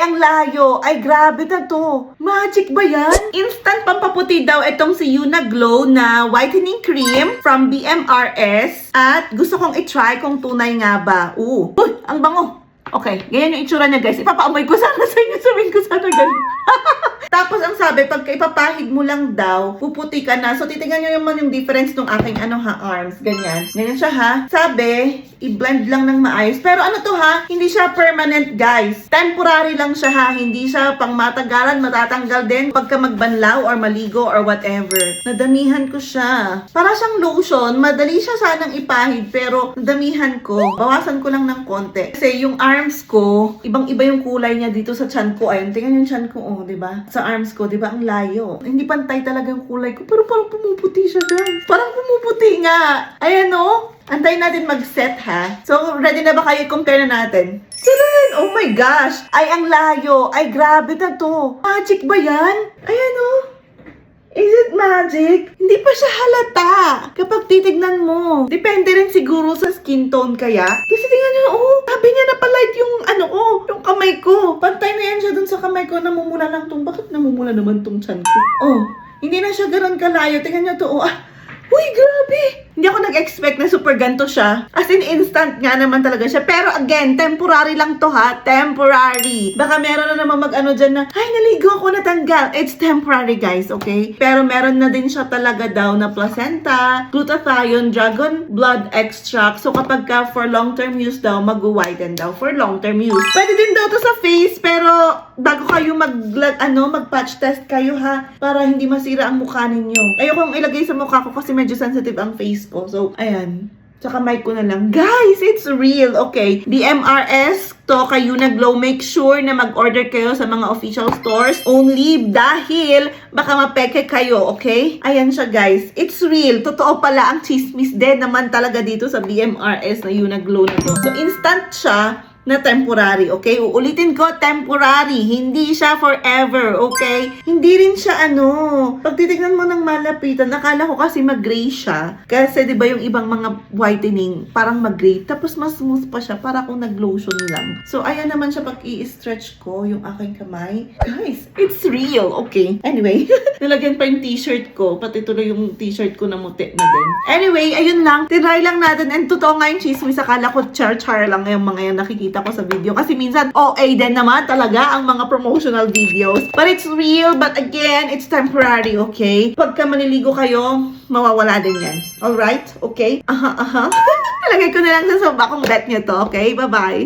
ang layo. Ay, grabe na to. Magic ba yan? Instant pampaputi daw itong si Yuna Glow na whitening cream from BMRS. At gusto kong i-try kung tunay nga ba. Uy, ang bango. Okay, ganyan yung itsura niya, guys. Ipapaamoy ko sana sa inyo. Sabihin ko sana ganun. Tapos, ang sabi, pagka ipapahid mo lang daw, puputi ka na. So, titingnan nyo naman yung difference ng aking arms. Ganyan. Ganyan siya, ha? Sabi, i-blend lang ng maayos. Pero ano to, ha? Hindi siya permanent, guys. Temporary lang siya, ha? Hindi siya pang matagalan, matatanggal din pagka magbanlaw or maligo or whatever. Nadamihan ko siya. Para siyang lotion. Madali siya sanang ipahid, pero nadamihan ko. Bawasan ko lang ng konti. Kasi yung arms ko, ibang-iba yung kulay niya dito sa chan ko. Ayun, tingnan yung chan ko, oh, diba? Sa arms ko, diba? Ang layo. Hindi pantay talaga yung kulay ko. Pero parang pumuputi siya, guys. Parang pumuputi nga. Ayan, oh. Antayin natin mag-set, ha? So, ready na ba kayo? Compare na natin. Tadaan! Oh my gosh! Ay, ang layo. Ay, grabe na to. Magic ba yan? Ayan, oh. Is it magic? Hindi pa siya halata kapag titignan mo. Depende rin siguro sa skin tone kaya. Kasi tingnan nyo, oh, sabi niya na palight yung yung kamay ko. Pantay na yan siya dun sa kamay ko. Namumula lang tong, bakit namumula naman tong chan ko? Oh, hindi na siya ganun kalayo. Tingnan nyo to, oh, uy, grabe! Hindi ako nag-expect na super ganto siya. As in, instant nga naman talaga siya. Pero again, temporary lang to, ha? Temporary. Baka meron na naman mag-ano dyan na, ay, naligo ako, natanggal. It's temporary, guys, okay? Pero meron na din siya talaga daw na placenta, glutathione, dragon blood extract. So, kapag ka for long-term use daw, mag-widen daw for long-term use. Pwede din daw to sa face, pero bago kayo mag-patch test kayo, ha? Para hindi masira ang mukha ninyo. Ayokong ilagay sa mukha ko kasi medyo sensitive ang face ko. So, ayan. Tsaka mic ko na lang. Guys, it's real. Okay. BMRS to kay Yuna Glow. Make sure na mag-order kayo sa mga official stores only dahil baka mapeke kayo. Okay? Ayan siya, guys. It's real. Totoo pala ang chismis din naman talaga dito sa BMRS na Yuna Glow na to. So, instant siya na temporary, okay? Uulitin ko, temporary. Hindi siya forever, okay? Hindi rin siya pag titignan mo ng malapitan, nakala ko kasi mag-gray siya. Kasi, di ba yung ibang mga whitening, parang mag-gray. Tapos, mas smooth pa siya, para kung nag-lotion lang. So, ayan naman siya pag i-stretch ko yung aking kamay. Guys, it's real, okay? Anyway, nilagyan pa yung t-shirt ko. Pati tuloy yung t-shirt ko na muti na din. Anyway, ayun lang. Tinry lang natin. And totoo nga yung chismis. Akala ko char-char lang yung mga yan nakikita ko sa video. Kasi minsan, OA din naman talaga ang mga promotional videos. But it's real. But again, it's temporary, okay? Pagka maniligo kayo, mawawala din yan. Alright? Okay? Aha. Talagay ko na lang sa soba kung bet nyo to, okay? Bye-bye!